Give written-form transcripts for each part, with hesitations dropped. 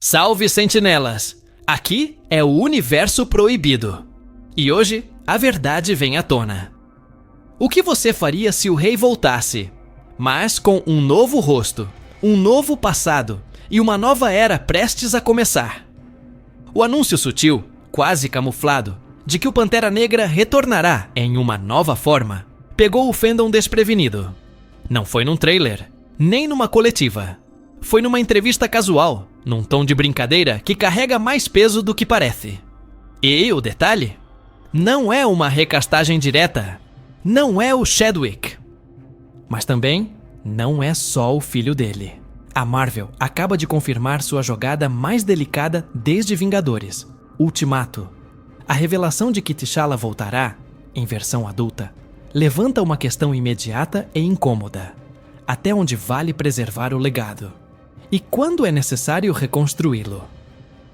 Salve, sentinelas! Aqui é o Universo Proibido. E hoje, a verdade vem à tona. O que você faria se o rei voltasse, mas com um novo rosto, um novo passado e uma nova era prestes a começar? O anúncio sutil, quase camuflado, de que o Pantera Negra retornará em uma nova forma, pegou o fandom desprevenido. Não foi num trailer, nem numa coletiva. Foi numa entrevista casual, num tom de brincadeira que carrega mais peso do que parece. E o detalhe? Não é uma recastagem direta. Não é o Chadwick. Mas também não é só o filho dele. A Marvel acaba de confirmar sua jogada mais delicada desde Vingadores, Ultimato. A revelação de que T'Challa voltará, em versão adulta, levanta uma questão imediata e incômoda. Até onde vale preservar o legado? E quando é necessário reconstruí-lo?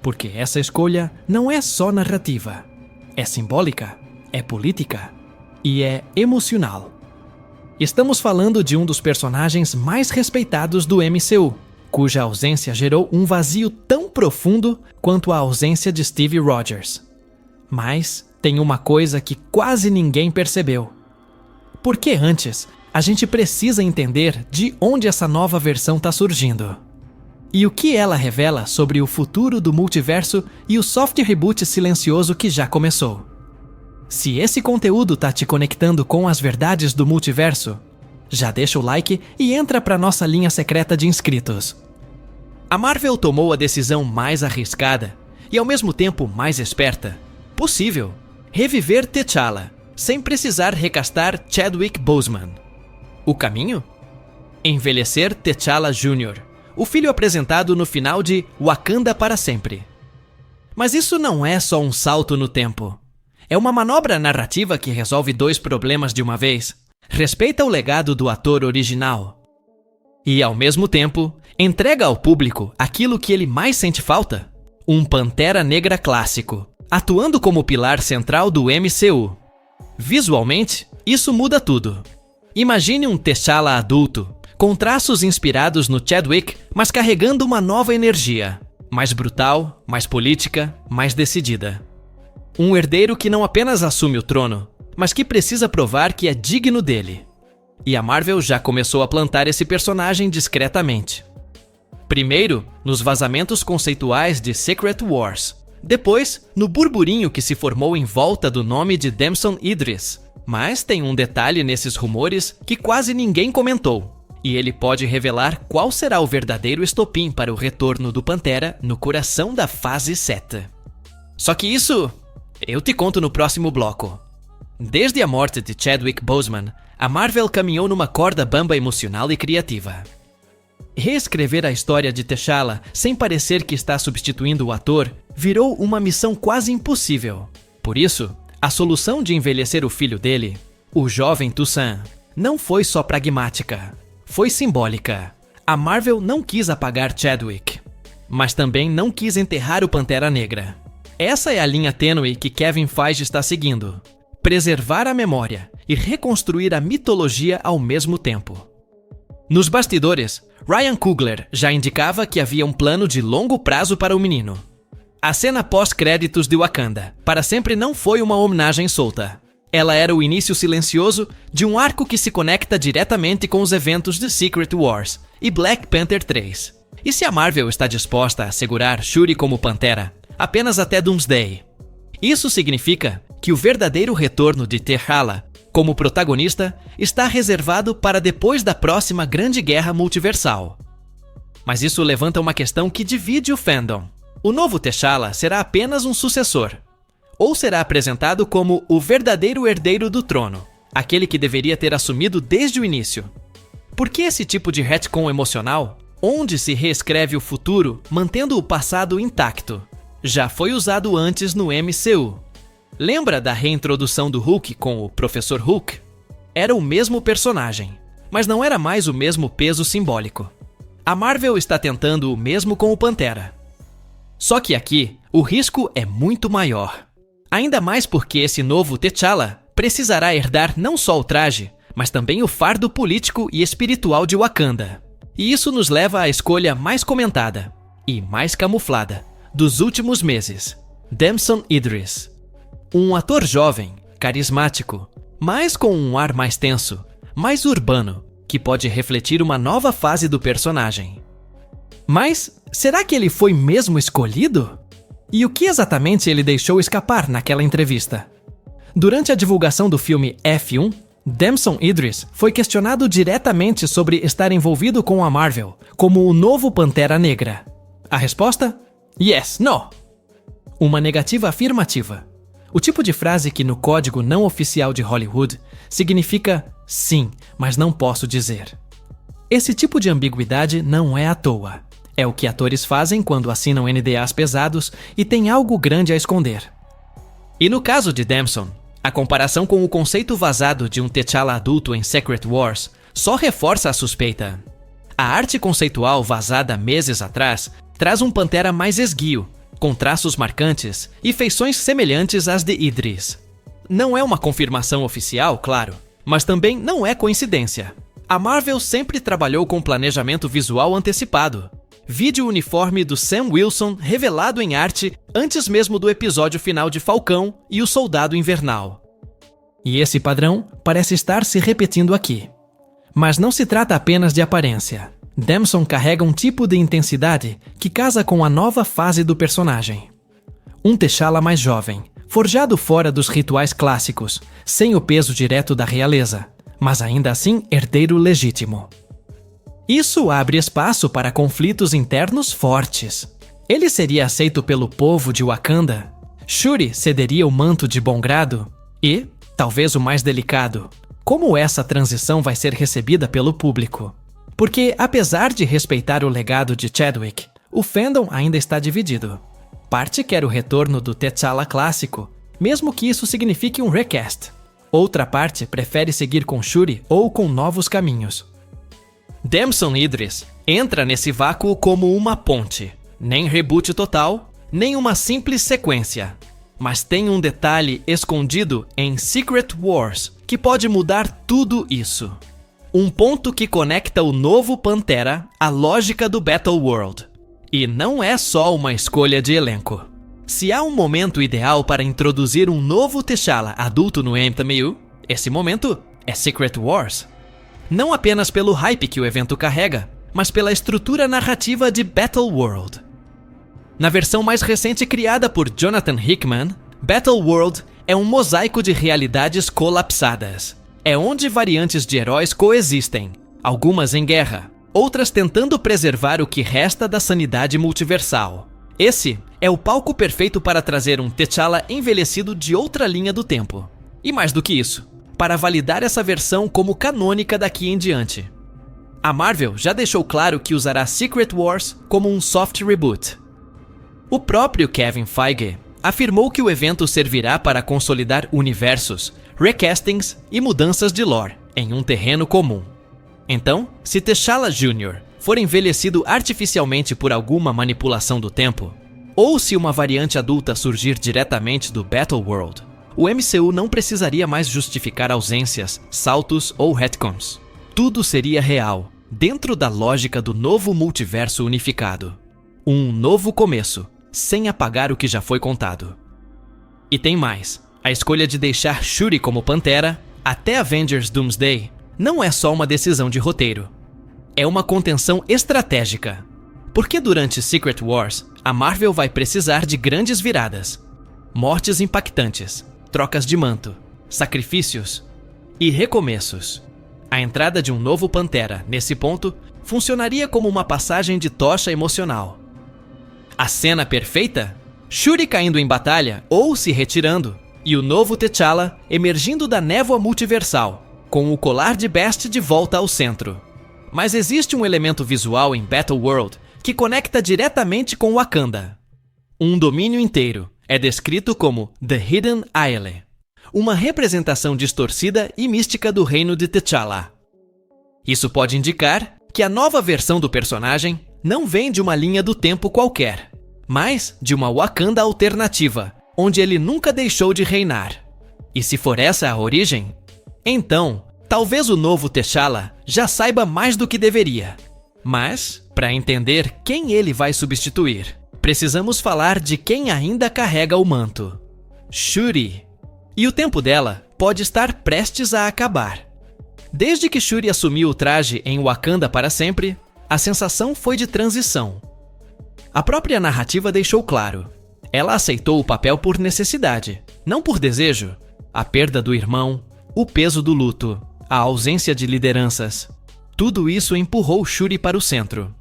Porque essa escolha não é só narrativa. É simbólica, é política e é emocional. Estamos falando de um dos personagens mais respeitados do MCU, cuja ausência gerou um vazio tão profundo quanto a ausência de Steve Rogers. Mas tem uma coisa que quase ninguém percebeu. Porque antes, a gente precisa entender de onde essa nova versão está surgindo. E o que ela revela sobre o futuro do multiverso e o soft reboot silencioso que já começou. Se esse conteúdo tá te conectando com as verdades do multiverso, já deixa o like e entra pra nossa linha secreta de inscritos. A Marvel tomou a decisão mais arriscada e ao mesmo tempo mais esperta possível: reviver T'Challa, sem precisar recastar Chadwick Boseman. O caminho? Envelhecer T'Challa Jr., o filho apresentado no final de Wakanda para Sempre. Mas isso não é só um salto no tempo. É uma manobra narrativa que resolve dois problemas de uma vez. Respeita o legado do ator original. E, ao mesmo tempo, entrega ao público aquilo que ele mais sente falta: um Pantera Negra clássico, atuando como pilar central do MCU. Visualmente, isso muda tudo. Imagine um T'Challa adulto, com traços inspirados no Chadwick, mas carregando uma nova energia, mais brutal, mais política, mais decidida. Um herdeiro que não apenas assume o trono, mas que precisa provar que é digno dele. E a Marvel já começou a plantar esse personagem discretamente. Primeiro, nos vazamentos conceituais de Secret Wars. Depois, no burburinho que se formou em volta do nome de Damson Idris. Mas tem um detalhe nesses rumores que quase ninguém comentou. E ele pode revelar qual será o verdadeiro estopim para o retorno do Pantera no coração da fase 7. Só que isso eu te conto no próximo bloco. Desde a morte de Chadwick Boseman, a Marvel caminhou numa corda bamba emocional e criativa. Reescrever a história de T'Challa sem parecer que está substituindo o ator virou uma missão quase impossível. Por isso, a solução de envelhecer o filho dele, o jovem Toussaint, não foi só pragmática. Foi simbólica. A Marvel não quis apagar Chadwick, mas também não quis enterrar o Pantera Negra. Essa é a linha tênue que Kevin Feige está seguindo: preservar a memória e reconstruir a mitologia ao mesmo tempo. Nos bastidores, Ryan Coogler já indicava que havia um plano de longo prazo para o menino. A cena pós-créditos de Wakanda para Sempre não foi uma homenagem solta. Ela era o início silencioso de um arco que se conecta diretamente com os eventos de Secret Wars e Black Panther 3. E se a Marvel está disposta a segurar Shuri como Pantera apenas até Doomsday? Isso significa que o verdadeiro retorno de T'Challa como protagonista está reservado para depois da próxima grande guerra multiversal. Mas isso levanta uma questão que divide o fandom. O novo T'Challa será apenas um sucessor? Ou será apresentado como o verdadeiro herdeiro do trono, aquele que deveria ter assumido desde o início? Por que esse tipo de retcon emocional, onde se reescreve o futuro mantendo o passado intacto, já foi usado antes no MCU? Lembra da reintrodução do Hulk com o Professor Hulk? Era o mesmo personagem, mas não era mais o mesmo peso simbólico. A Marvel está tentando o mesmo com o Pantera. Só que aqui, o risco é muito maior. Ainda mais porque esse novo T'Challa precisará herdar não só o traje, mas também o fardo político e espiritual de Wakanda. E isso nos leva à escolha mais comentada: e mais camuflada dos últimos meses, Damson Idris. Um ator jovem, carismático, mas com um ar mais tenso, mais urbano, que pode refletir uma nova fase do personagem. Mas será que ele foi mesmo escolhido? E o que exatamente ele deixou escapar naquela entrevista? Durante a divulgação do filme F1, Damson Idris foi questionado diretamente sobre estar envolvido com a Marvel como o novo Pantera Negra. A resposta? Yes, no. Uma negativa afirmativa. O tipo de frase que no código não oficial de Hollywood significa sim, mas não posso dizer. Esse tipo de ambiguidade não é à toa. É o que atores fazem quando assinam NDAs pesados e têm algo grande a esconder. E no caso de Damson, a comparação com o conceito vazado de um T'Challa adulto em Secret Wars só reforça a suspeita. A arte conceitual vazada meses atrás traz um Pantera mais esguio, com traços marcantes e feições semelhantes às de Idris. Não é uma confirmação oficial, claro, mas também não é coincidência. A Marvel sempre trabalhou com planejamento visual antecipado. Vide o uniforme do Sam Wilson revelado em arte antes mesmo do episódio final de Falcão e o Soldado Invernal. E esse padrão parece estar se repetindo aqui. Mas não se trata apenas de aparência. Damson carrega um tipo de intensidade que casa com a nova fase do personagem. Um T'Challa mais jovem, forjado fora dos rituais clássicos, sem o peso direto da realeza, mas ainda assim herdeiro legítimo. Isso abre espaço para conflitos internos fortes. Ele seria aceito pelo povo de Wakanda? Shuri cederia o manto de bom grado? E, talvez o mais delicado, como essa transição vai ser recebida pelo público? Porque, apesar de respeitar o legado de Chadwick, o fandom ainda está dividido. Parte quer o retorno do T'Challa clássico, mesmo que isso signifique um recast. Outra parte prefere seguir com Shuri ou com novos caminhos. Damson Idris entra nesse vácuo como uma ponte. Nem reboot total, nem uma simples sequência. Mas tem um detalhe escondido em Secret Wars que pode mudar tudo isso. Um ponto que conecta o novo Pantera à lógica do Battleworld. E não é só uma escolha de elenco. Se há um momento ideal para introduzir um novo T'Challa adulto no MCU, esse momento é Secret Wars. Não apenas pelo hype que o evento carrega, mas pela estrutura narrativa de Battleworld. Na versão mais recente criada por Jonathan Hickman, Battleworld é um mosaico de realidades colapsadas. É onde variantes de heróis coexistem, algumas em guerra, outras tentando preservar o que resta da sanidade multiversal. Esse é o palco perfeito para trazer um T'Challa envelhecido de outra linha do tempo. E mais do que isso, para validar essa versão como canônica daqui em diante. A Marvel já deixou claro que usará Secret Wars como um soft reboot. O próprio Kevin Feige afirmou que o evento servirá para consolidar universos, recastings e mudanças de lore em um terreno comum. Então, se T'Challa Jr. for envelhecido artificialmente por alguma manipulação do tempo, ou se uma variante adulta surgir diretamente do Battleworld, o MCU não precisaria mais justificar ausências, saltos ou retcons. Tudo seria real, dentro da lógica do novo multiverso unificado. Um novo começo, sem apagar o que já foi contado. E tem mais. A escolha de deixar Shuri como Pantera, até Avengers Doomsday, não é só uma decisão de roteiro. É uma contenção estratégica. Porque durante Secret Wars, a Marvel vai precisar de grandes viradas. Mortes impactantes, trocas de manto, sacrifícios e recomeços. A entrada de um novo Pantera, nesse ponto, funcionaria como uma passagem de tocha emocional. A cena perfeita? Shuri caindo em batalha ou se retirando, e o novo T'Challa emergindo da névoa multiversal, com o colar de Bast de volta ao centro. Mas existe um elemento visual em Battleworld que conecta diretamente com Wakanda. Um domínio inteiro é descrito como The Hidden Isle, uma representação distorcida e mística do reino de T'Challa. Isso pode indicar que a nova versão do personagem não vem de uma linha do tempo qualquer, mas de uma Wakanda alternativa, onde ele nunca deixou de reinar. E se for essa a origem, então, talvez o novo T'Challa já saiba mais do que deveria. Mas, para entender quem ele vai substituir, precisamos falar de quem ainda carrega o manto: Shuri. E o tempo dela pode estar prestes a acabar. Desde que Shuri assumiu o traje em Wakanda para sempre, a sensação foi de transição. A própria narrativa deixou claro: ela aceitou o papel por necessidade, não por desejo. A perda do irmão, o peso do luto, a ausência de lideranças, tudo isso empurrou Shuri para o centro.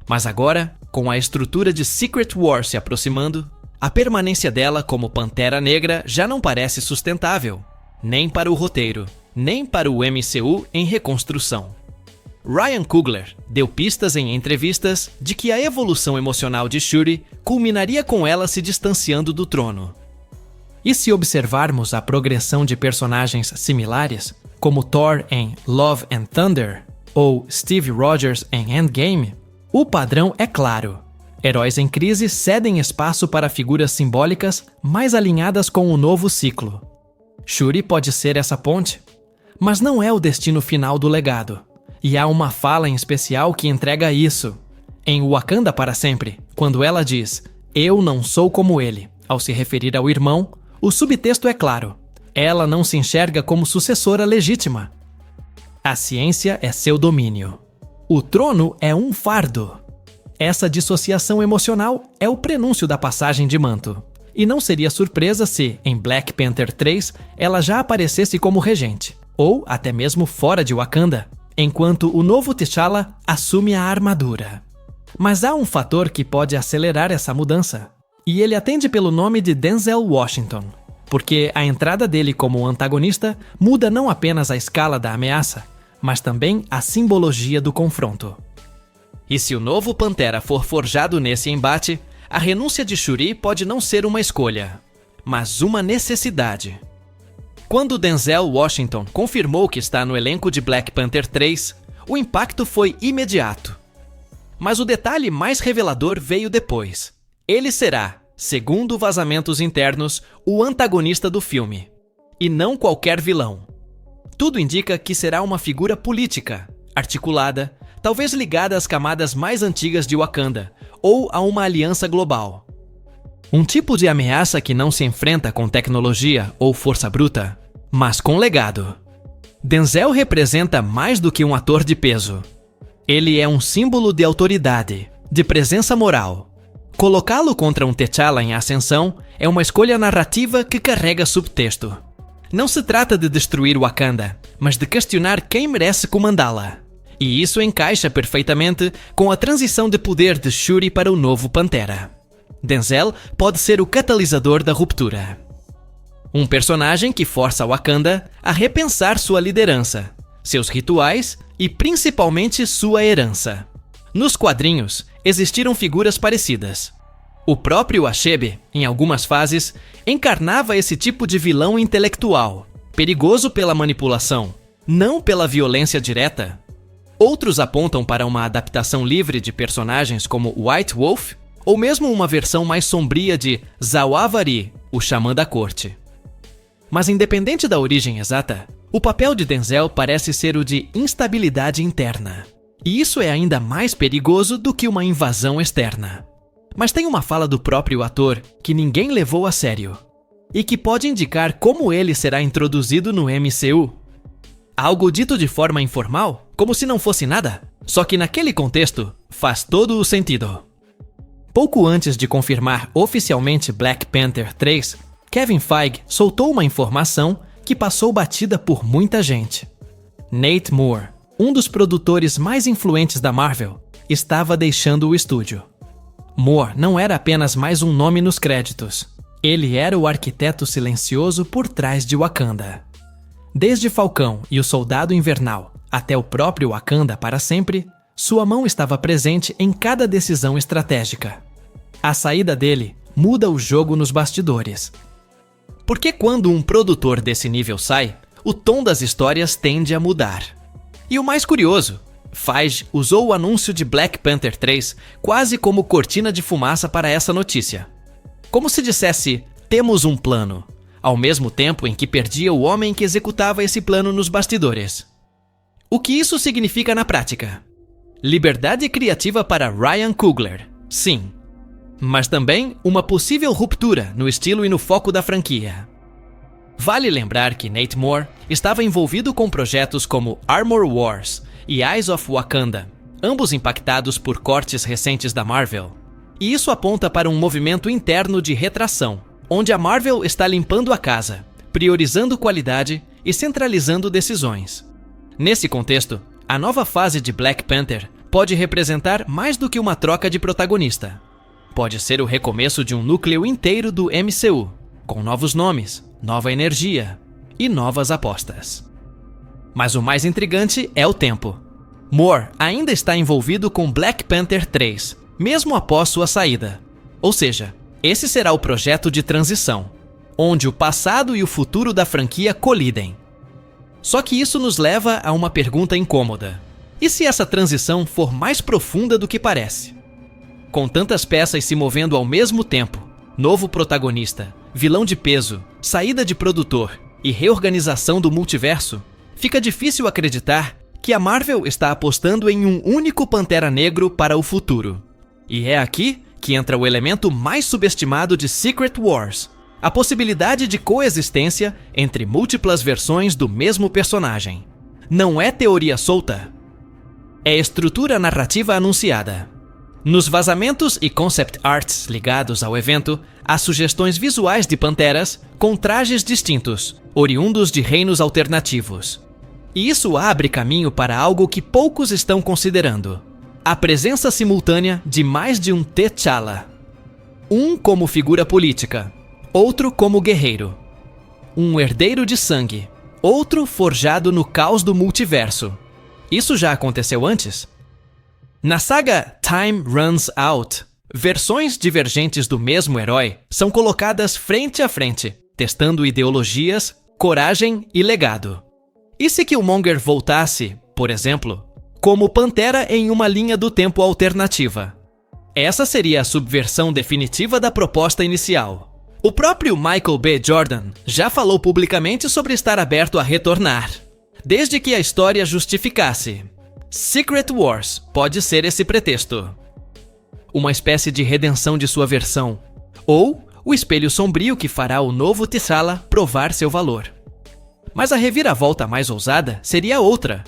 Mas agora, com a estrutura de Secret War se aproximando, a permanência dela como Pantera Negra já não parece sustentável, nem para o roteiro, nem para o MCU em reconstrução. Ryan Coogler deu pistas em entrevistas de que a evolução emocional de Shuri culminaria com ela se distanciando do trono. E se observarmos a progressão de personagens similares, como Thor em Love and Thunder ou Steve Rogers em Endgame, o padrão é claro. Heróis em crise cedem espaço para figuras simbólicas mais alinhadas com o novo ciclo. Shuri pode ser essa ponte, mas não é o destino final do legado. E há uma fala em especial que entrega isso. Em Wakanda para sempre, quando ela diz "Eu não sou como ele", ao se referir ao irmão, o subtexto é claro. Ela não se enxerga como sucessora legítima. A ciência é seu domínio. O trono é um fardo. Essa dissociação emocional é o prenúncio da passagem de manto. E não seria surpresa se, em Black Panther 3, ela já aparecesse como regente, ou até mesmo fora de Wakanda, enquanto o novo T'Challa assume a armadura. Mas há um fator que pode acelerar essa mudança, e ele atende pelo nome de Denzel Washington, porque a entrada dele como antagonista muda não apenas a escala da ameaça, mas também a simbologia do confronto. E se o novo Pantera for forjado nesse embate, a renúncia de Shuri pode não ser uma escolha, mas uma necessidade. Quando Denzel Washington confirmou que está no elenco de Black Panther 3, o impacto foi imediato. Mas o detalhe mais revelador veio depois. Ele será, segundo vazamentos internos, o antagonista do filme, e não qualquer vilão. Tudo indica que será uma figura política, articulada, talvez ligada às camadas mais antigas de Wakanda, ou a uma aliança global. Um tipo de ameaça que não se enfrenta com tecnologia ou força bruta, mas com legado. Denzel representa mais do que um ator de peso. Ele é um símbolo de autoridade, de presença moral. Colocá-lo contra um T'Challa em ascensão é uma escolha narrativa que carrega subtexto. Não se trata de destruir Wakanda, mas de questionar quem merece comandá-la. E isso encaixa perfeitamente com a transição de poder de Shuri para o novo Pantera. Denzel pode ser o catalisador da ruptura. Um personagem que força Wakanda a repensar sua liderança, seus rituais e principalmente sua herança. Nos quadrinhos, existiram figuras parecidas. O próprio Achebe, em algumas fases, encarnava esse tipo de vilão intelectual, perigoso pela manipulação, não pela violência direta. Outros apontam para uma adaptação livre de personagens como White Wolf, ou mesmo uma versão mais sombria de Zawahiri, o xamã da corte. Mas independente da origem exata, o papel de Denzel parece ser o de instabilidade interna. E isso é ainda mais perigoso do que uma invasão externa. Mas tem uma fala do próprio ator que ninguém levou a sério, e que pode indicar como ele será introduzido no MCU. Algo dito de forma informal, como se não fosse nada, só que naquele contexto faz todo o sentido. Pouco antes de confirmar oficialmente Black Panther 3, Kevin Feige soltou uma informação que passou batida por muita gente. Nate Moore, um dos produtores mais influentes da Marvel, estava deixando o estúdio. Moore não era apenas mais um nome nos créditos. Ele era o arquiteto silencioso por trás de Wakanda. Desde Falcão e o Soldado Invernal até o próprio Wakanda para sempre, sua mão estava presente em cada decisão estratégica. A saída dele muda o jogo nos bastidores. Porque quando um produtor desse nível sai, o tom das histórias tende a mudar. E o mais curioso, Feige usou o anúncio de Black Panther 3 quase como cortina de fumaça para essa notícia. Como se dissesse, temos um plano, ao mesmo tempo em que perdia o homem que executava esse plano nos bastidores. O que isso significa na prática? Liberdade criativa para Ryan Coogler, sim. Mas também uma possível ruptura no estilo e no foco da franquia. Vale lembrar que Nate Moore estava envolvido com projetos como Armor Wars e Eyes of Wakanda, ambos impactados por cortes recentes da Marvel. E isso aponta para um movimento interno de retração, onde a Marvel está limpando a casa, priorizando qualidade e centralizando decisões. Nesse contexto, a nova fase de Black Panther pode representar mais do que uma troca de protagonista. Pode ser o recomeço de um núcleo inteiro do MCU, com novos nomes, nova energia e novas apostas. Mas o mais intrigante é o tempo. Moore ainda está envolvido com Black Panther 3, mesmo após sua saída. Ou seja, esse será o projeto de transição, onde o passado e o futuro da franquia colidem. Só que isso nos leva a uma pergunta incômoda. E se essa transição for mais profunda do que parece? Com tantas peças se movendo ao mesmo tempo, novo protagonista, vilão de peso, saída de produtor e reorganização do multiverso, fica difícil acreditar que a Marvel está apostando em um único Pantera Negro para o futuro. E é aqui que entra o elemento mais subestimado de Secret Wars, a possibilidade de coexistência entre múltiplas versões do mesmo personagem. Não é teoria solta. É estrutura narrativa anunciada. Nos vazamentos e concept arts ligados ao evento, há sugestões visuais de panteras com trajes distintos, oriundos de reinos alternativos. E isso abre caminho para algo que poucos estão considerando: a presença simultânea de mais de um T'Challa. Um como figura política, outro como guerreiro. Um herdeiro de sangue, outro forjado no caos do multiverso. Isso já aconteceu antes? Na saga Time Runs Out, versões divergentes do mesmo herói são colocadas frente a frente, testando ideologias, coragem e legado. E se Killmonger voltasse, por exemplo, como Pantera em uma linha do tempo alternativa? Essa seria a subversão definitiva da proposta inicial. O próprio Michael B. Jordan já falou publicamente sobre estar aberto a retornar, desde que a história justificasse. Secret Wars pode ser esse pretexto. Uma espécie de redenção de sua versão, ou o espelho sombrio que fará o novo T'Challa provar seu valor. Mas a reviravolta mais ousada seria outra: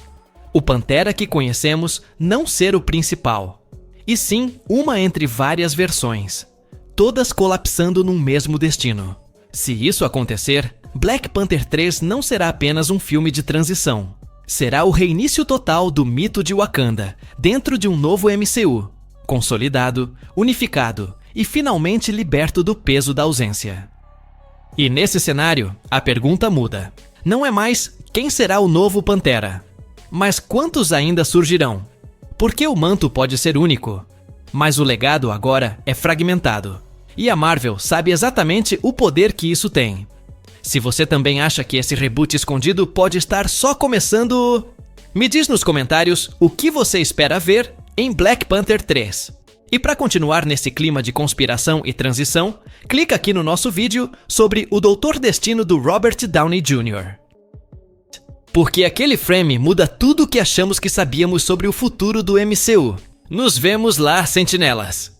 o Pantera que conhecemos não ser o principal, e sim uma entre várias versões, todas colapsando num mesmo destino. Se isso acontecer, Black Panther 3 não será apenas um filme de transição. Será o reinício total do mito de Wakanda, dentro de um novo MCU, consolidado, unificado e finalmente liberto do peso da ausência. E nesse cenário, a pergunta muda. Não é mais quem será o novo Pantera, mas quantos ainda surgirão? Porque o manto pode ser único, mas o legado agora é fragmentado. E a Marvel sabe exatamente o poder que isso tem. Se você também acha que esse reboot escondido pode estar só começando... Me diz nos comentários o que você espera ver em Black Panther 3. E para continuar nesse clima de conspiração e transição, clica aqui no nosso vídeo sobre o Doutor Destino do Robert Downey Jr. Porque aquele frame muda tudo o que achamos que sabíamos sobre o futuro do MCU. Nos vemos lá, sentinelas!